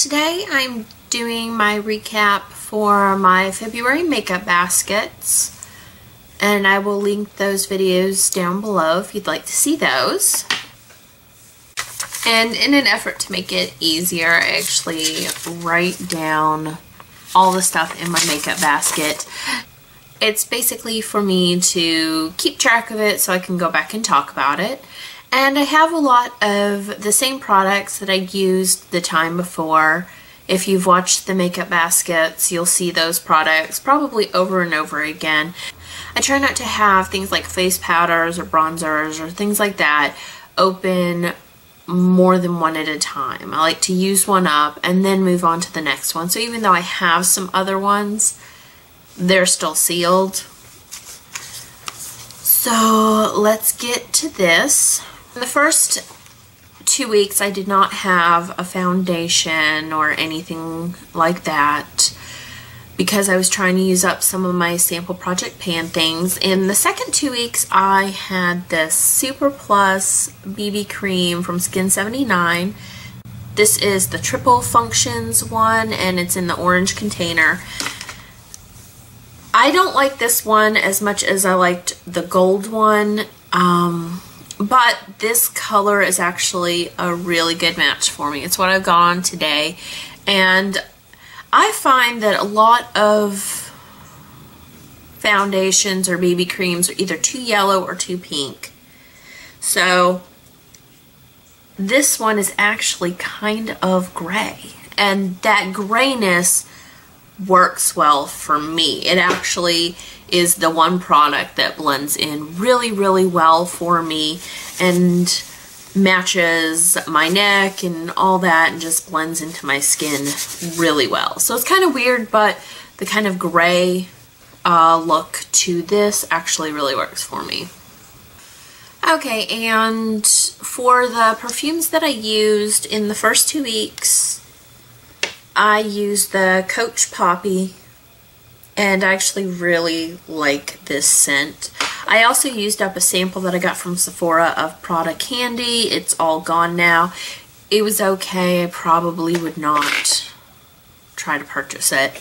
Today I'm doing my recap for my February makeup baskets, and I will link those videos down below if you'd like to see those. And in an effort to make it easier, I actually write down all the stuff in my makeup basket. It's basically for me to keep track of it so I can go back and talk about it. And I have a lot of the same products that I used the time before. If you've watched the makeup baskets, you'll see those products probably over and over again. I try not to have things like face powders or bronzers or things like that open more than one at a time. I like to use one up and then move on to the next one. So even though I have some other ones, they're still sealed. So let's get to this. In the first 2 weeks, I did not have a foundation or anything like that because I was trying to use up some of my sample project pan things. In the second 2 weeks, I had this Super Plus BB cream from Skin 79. This is the triple functions one, and it's in the orange container. I don't like this one as much as I liked the gold one. But this color is actually a really good match for me. It's what I've got on today. And I find that a lot of foundations or BB creams are either too yellow or too pink. So this one is actually kind of gray. And that grayness works well for me. It actually is the one product that blends in really, really well for me and matches my neck and all that and just blends into my skin really well. So it's kind of weird, but the kind of gray look to this actually really works for me. Okay, and for the perfumes that I used in the first 2 weeks, I used the Coach Poppy, and I actually really like this scent. I also used up a sample that I got from Sephora of Prada Candy. It's all gone now. It was okay. I probably would not try to purchase it.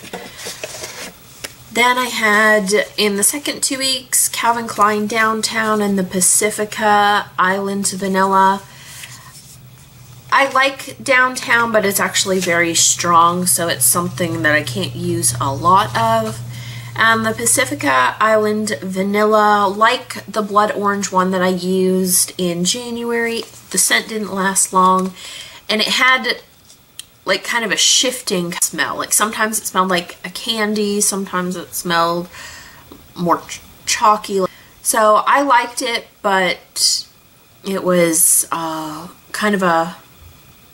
Then I had, in the second 2 weeks, Calvin Klein Downtown and the Pacifica Island Vanilla. I like Downtown, but it's actually very strong, so it's something that I can't use a lot of. And the Pacifica Island Vanilla, like the blood orange one that I used in January, the scent didn't last long, and it had like kind of a shifting smell. Like sometimes it smelled like a candy, sometimes it smelled more chalky. So I liked it, but it was kind of a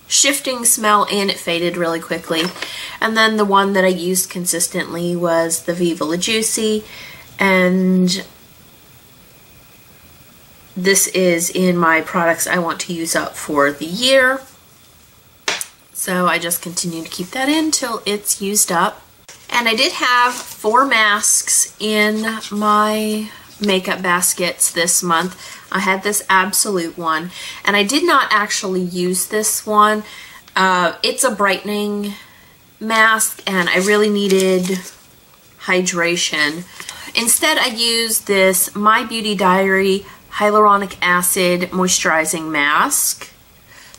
shifting smell, and it faded really quickly. And then the one that I used consistently was the Viva La Juicy, and this is in my products I want to use up for the year. So I just continue to keep that in till it's used up. And I did have 4 masks in my makeup baskets this month. I had this Absolute one, and I did not actually use this one. It's a brightening mask, and I really needed hydration. Instead, I used this My Beauty Diary Hyaluronic Acid Moisturizing Mask.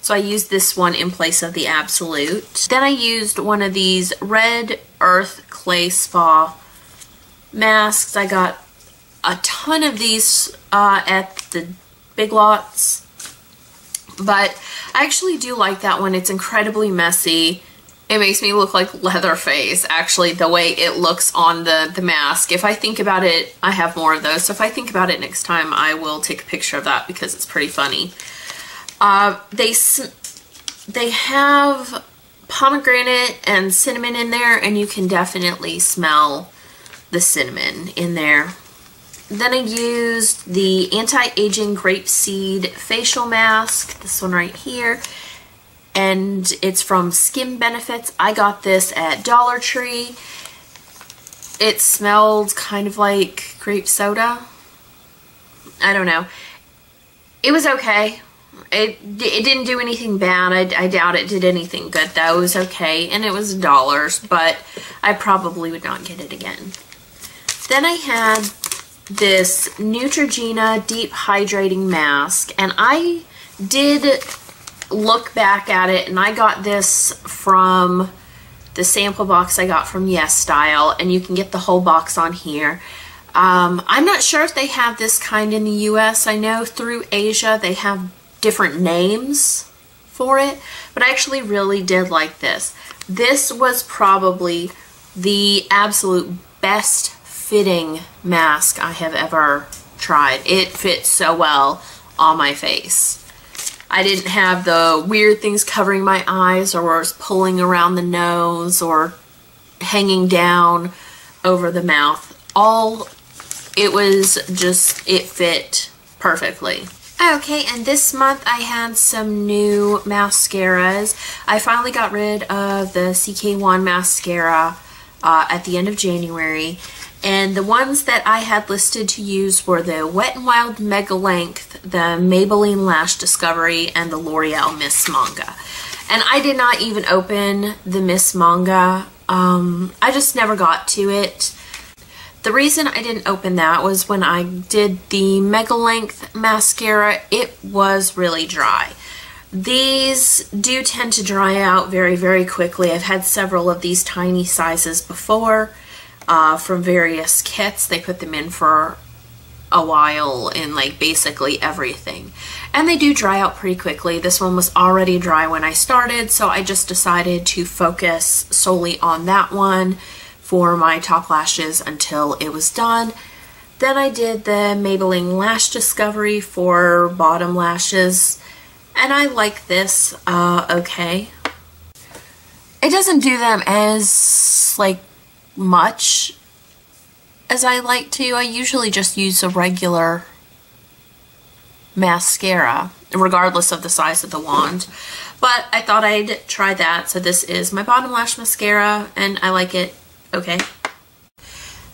So I used this one in place of the Absolute. Then I used one of these Red Earth Clay Spa masks. I got a ton of these at the Big Lots, but I actually do like that one. It's incredibly messy. It makes me look like Leatherface, actually, the way it looks on the mask. If I think about it, I have more of those, so if I think about it next time, I will take a picture of that because it's pretty funny. They have pomegranate and cinnamon in there, and you can definitely smell the cinnamon in there. Then I used the Anti-Aging Grapeseed Facial Mask, this one right here, and it's from Skin Benefits. I got this at Dollar Tree. It smelled kind of like grape soda. I don't know. It was okay. It didn't do anything bad. I doubt it did anything good though. It was okay, and it was $, but I probably would not get it again. Then I had this Neutrogena Deep Hydrating Mask, and I did look back at it, and I got this from the sample box I got from Yes Style, and you can get the whole box on here. I'm not sure if they have this kind in the US. I know through Asia they have different names for it, but I actually really did like this. This was probably the absolute best fitting mask I have ever tried. It fit so well on my face. I didn't have the weird things covering my eyes or pulling around the nose or hanging down over the mouth. It fit perfectly. Okay, and this month I had some new mascaras. I finally got rid of the CK1 mascara at the end of January. And the ones that I had listed to use were the Wet n Wild Mega Length, the Maybelline Lash Discovery, and the L'Oreal Miss Manga. And I did not even open the Miss Manga. I just never got to it. The reason I didn't open that was when I did the Mega Length mascara, it was really dry. These do tend to dry out very, very quickly. I've had several of these tiny sizes before. From various kits. They put them in for a while in like basically everything, and they do dry out pretty quickly. This one was already dry when I started, so I just decided to focus solely on that one for my top lashes until it was done. Then I did the Maybelline Lash Discovery for bottom lashes, and I like this okay. It doesn't do them as like much as I like to. I usually just use a regular mascara regardless of the size of the wand, but I thought I'd try that. So this is my bottom lash mascara, and I like it okay.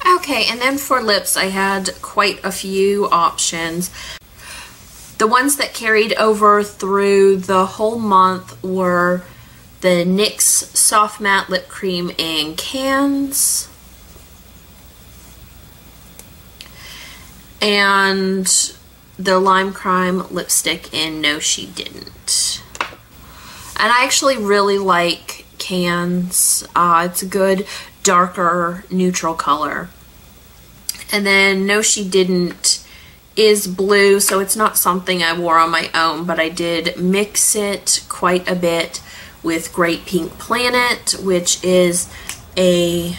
Okay, and then for lips I had quite a few options. The ones that carried over through the whole month were the NYX Soft Matte Lip Cream in cans, and the Lime Crime lipstick in No She Didn't. And I actually really like cans. It's a good darker neutral color. And then No She Didn't is blue, so it's not something I wore on my own, but I did mix it quite a bit with Great Pink Planet, which is a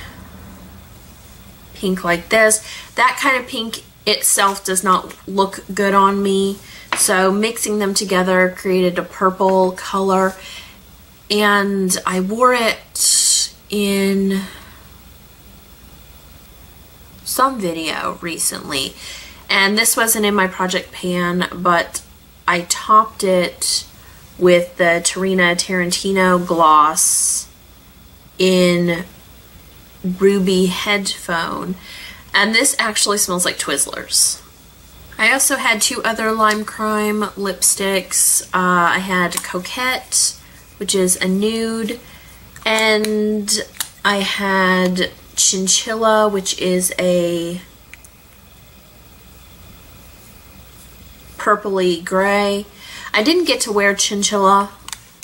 pink like this. That kind of pink itself does not look good on me, so mixing them together created a purple color, and I wore it in some video recently, and this wasn't in my project pan, but I topped it with the Tarina Tarantino gloss in Ruby Headphone, and this actually smells like Twizzlers. I also had two other Lime Crime lipsticks. I had Coquette, which is a nude, and I had Chinchilla, which is a purpley gray. I didn't get to wear Chinchilla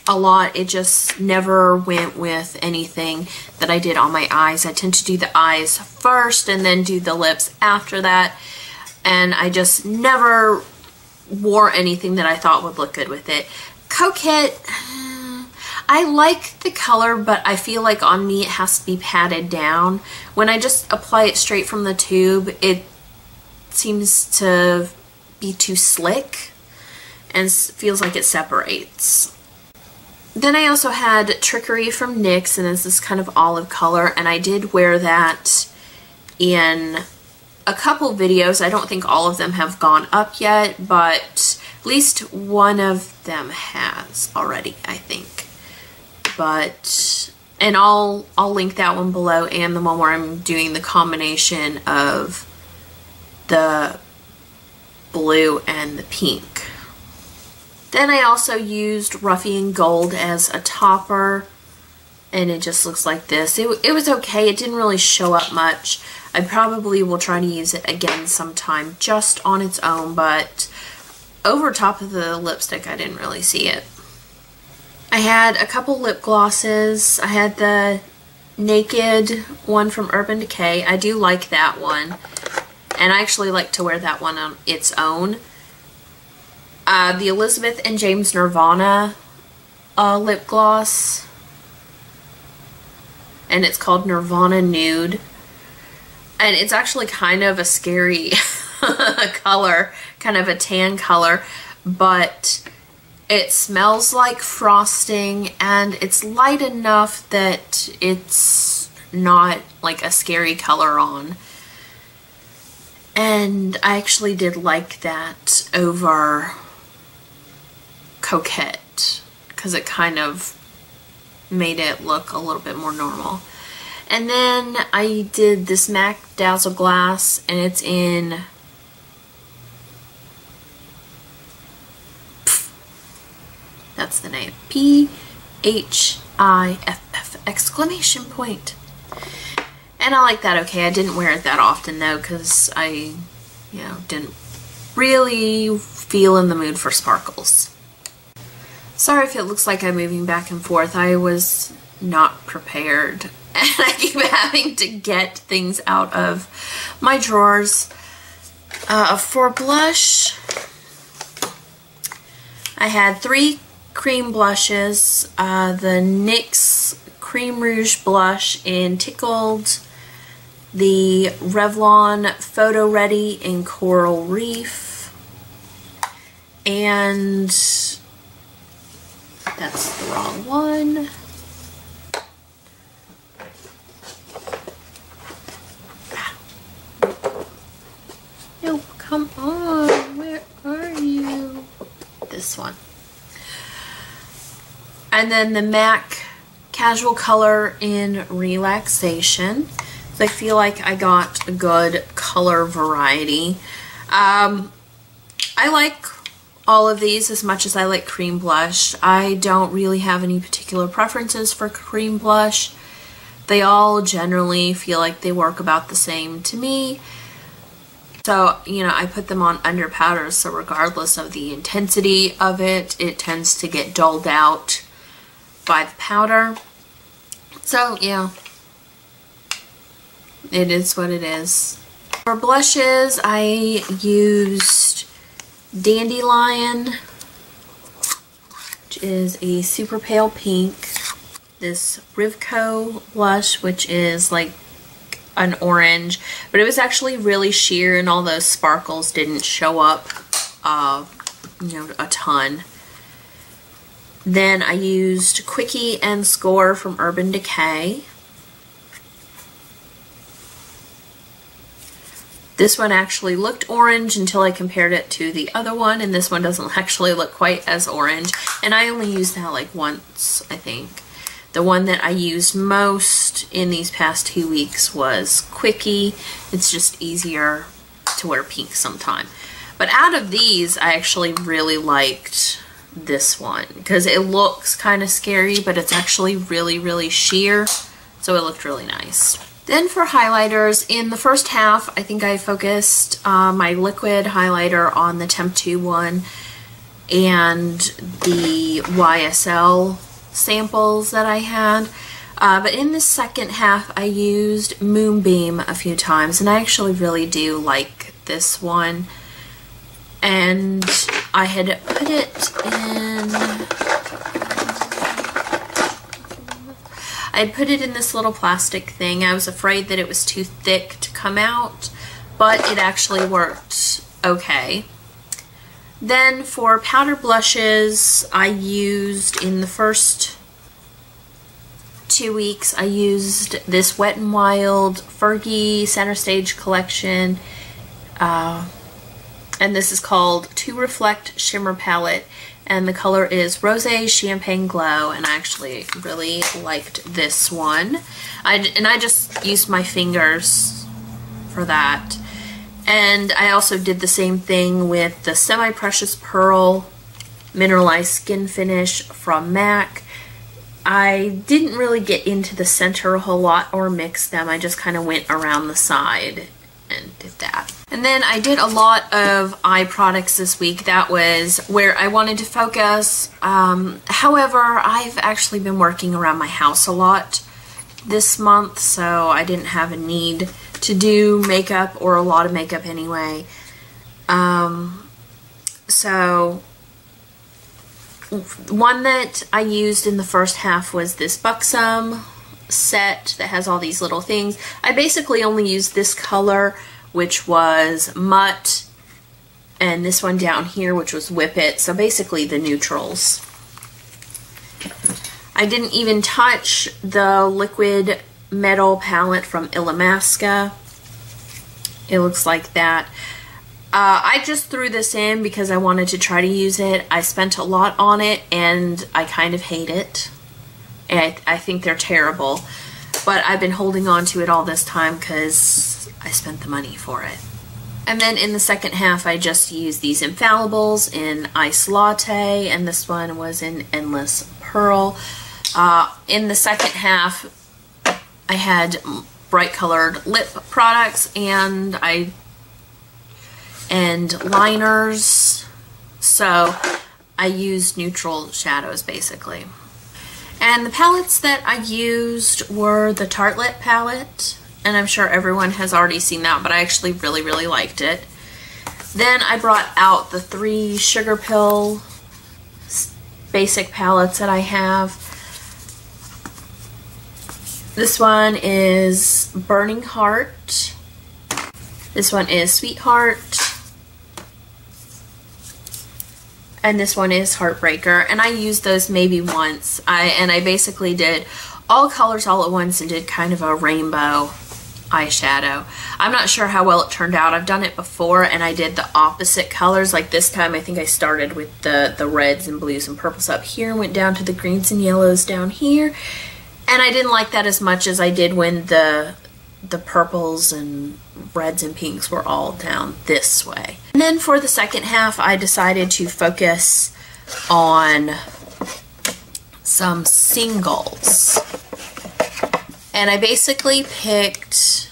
a lot. It just never went with anything that I did on my eyes. I tend to do the eyes first and then do the lips after that, and I just never wore anything that I thought would look good with it. Coquette, I like the color, but I feel like on me it has to be patted down. When I just apply it straight from the tube, it seems to be too slick and feels like it separates. Then I also had Trickery from NYX, and it's this kind of olive color, and I did wear that in a couple videos. I don't think all of them have gone up yet, but at least one of them has already, I think. And I'll link that one below, and the one where I'm doing the combination of the blue and the pink. Then I also used Ruffian Gold as a topper, and it just looks like this. It was okay. It didn't really show up much. I probably will try to use it again sometime just on its own, but over top of the lipstick I didn't really see it. I had a couple lip glosses. I had the Naked one from Urban Decay. I do like that one, and I actually like to wear that one on its own. The Elizabeth and James Nirvana lip gloss, and it's called Nirvana Nude, and it's actually kind of a scary color, kind of a tan color, but it smells like frosting, and it's light enough that it's not like a scary color on. And I actually did like that over Coquette, because it kind of made it look a little bit more normal. And then I did this MAC Dazzle Glass, and it's in that's the name, PHIFF exclamation point. And I like that okay. I didn't wear it that often though, because I, didn't really feel in the mood for sparkles. Sorry if it looks like I'm moving back and forth. I was not prepared, and I keep having to get things out of my drawers. For blush, I had 3 cream blushes. The NYX Cream Rouge blush in Tickled, the Revlon Photo Ready in Coral Reef, and that's the wrong one. No, come on, where are you? This one. And then the MAC Casual Color in Relaxation. So I feel like I got a good color variety. I like all of these as much as I like cream blush. I don't really have any particular preferences for cream blush. They all generally feel like they work about the same to me. So, I put them on under powders, so regardless of the intensity of it, it tends to get dulled out by the powder. So, yeah, it is what it is. For blushes, I used Dandelion, which is a super pale pink. This Rivco blush, which is like an orange, but it was actually really sheer, and all those sparkles didn't show up, a ton. Then I used Quickie and Score from Urban Decay. This one actually looked orange until I compared it to the other one, and this one doesn't actually look quite as orange. And I only used that like once, I think. The one that I used most in these past 2 weeks was Quickie. It's just easier to wear pink sometime. But out of these, I actually really liked this one, because it looks kind of scary, but it's actually really, really sheer, so it looked really nice. Then for highlighters, in the first half, I think I focused my liquid highlighter on the Temp2 one and the YSL samples that I had. But in the second half, I used Moonbeam a few times, and I actually really do like this one. And I had put it in this little plastic thing. I was afraid that it was too thick to come out, but it actually worked okay. Then for powder blushes, I used, in the first 2 weeks, I used this Wet n Wild Fergie Center Stage collection. And this is called To Reflect Shimmer Palette, and the color is Rosé Champagne Glow, and I actually really liked this one. I just used my fingers for that. And I also did the same thing with the Semi Precious Pearl Mineralized Skin Finish from MAC. I didn't really get into the center a whole lot or mix them. I just kind of went around the side and did that. And then I did a lot of eye products this week. That was where I wanted to focus. However, I've actually been working around my house a lot this month, so I didn't have a need to do makeup, or a lot of makeup anyway. So one that I used in the first half was this Buxom set that has all these little things. I basically only used this color, which was Mutt, and this one down here, which was Whip It. So basically the neutrals. I didn't even touch the liquid metal palette from Illamasqua. It looks like that. I just threw this in because I wanted to try to use it. I spent a lot on it and I kind of hate it. And I think they're terrible. But I've been holding on to it all this time because I spent the money for it. And then in the second half, I just used these Infallibles in Ice Latte, and this one was in Endless Pearl. In the second half, I had bright colored lip products and liners, so I used neutral shadows basically. And the palettes that I used were the Tartelette palette, and I'm sure everyone has already seen that, but I actually really liked it. Then I brought out the 3 Sugar Pill basic palettes that I have. This one is Burning Heart. This one is Sweetheart. And this one is Heartbreaker. And I used those maybe once. I basically did all colors all at once and did kind of a rainbow eyeshadow. I'm not sure how well it turned out. I've done it before and I did the opposite colors. Like this time I think I started with the reds and blues and purples up here and went down to the greens and yellows down here. And I didn't like that as much as I did when the purples and reds and pinks were all down this way. And then for the second half, I decided to focus on some singles. And I basically picked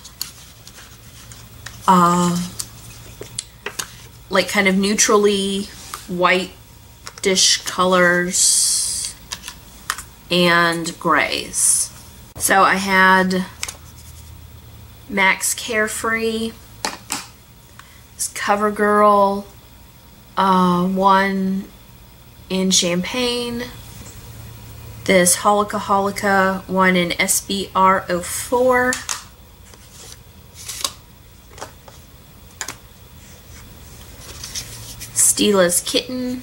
like kind of neutrally white-ish colors and grays. So I had MAC's Carefree, this CoverGirl, one in Champagne, this Holika one in SBR04, Stila's Kitten,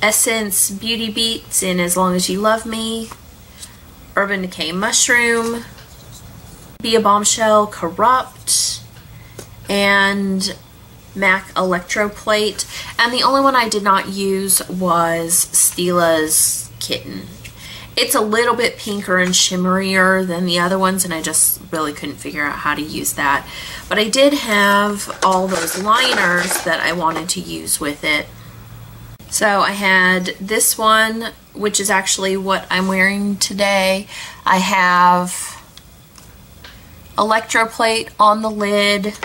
Essence Beauty Beats in As Long As You Love Me, Urban Decay Mushroom, Be a Bombshell Corrupt, and MAC Electroplate. And the only one I did not use was Stila's Kitten. It's a little bit pinker and shimmerier than the other ones, and I just really couldn't figure out how to use that. But I did have all those liners that I wanted to use with it. So I had this one, which is actually what I'm wearing today. I have Electroplate on the lid,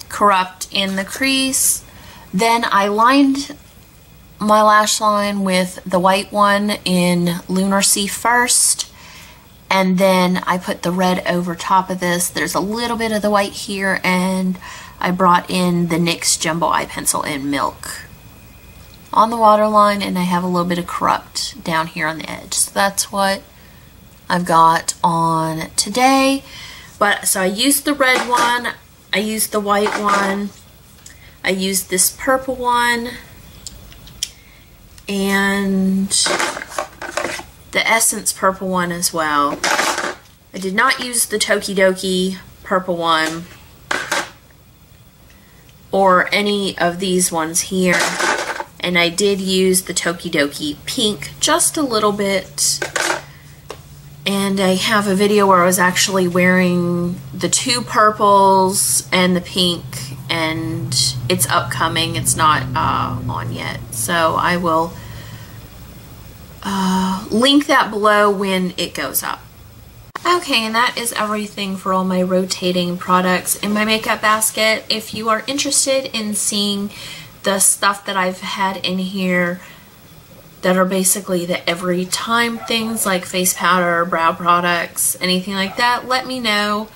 Corrupt in the crease. Then I lined my lash line with the white one in Lunar Sea first, and then I put the red over top of this. There's a little bit of the white here, and I brought in the NYX Jumbo Eye Pencil in Milk on the waterline, and I have a little bit of Corrupt down here on the edge. So that's what I've got on today. So I used the red one, I used the white one, I used this purple one, and the Essence purple one as well. I did not use the Tokidoki purple one or any of these ones here. And I did use the Tokidoki pink just a little bit. And I have a video where I was actually wearing the 2 purples and the pink and it's upcoming. It's not on yet. So I will link that below when it goes up. Okay, and that is everything for all my rotating products in my makeup basket. If you are interested in seeing the stuff that I've had in here that are basically the every time things like face powder, brow products, anything like that, let me know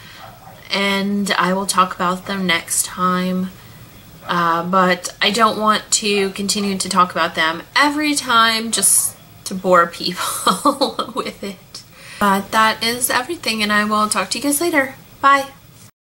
and I will talk about them next time. But I don't want to continue to talk about them every time just to bore people with it. But that is everything, and I will talk to you guys later. Bye!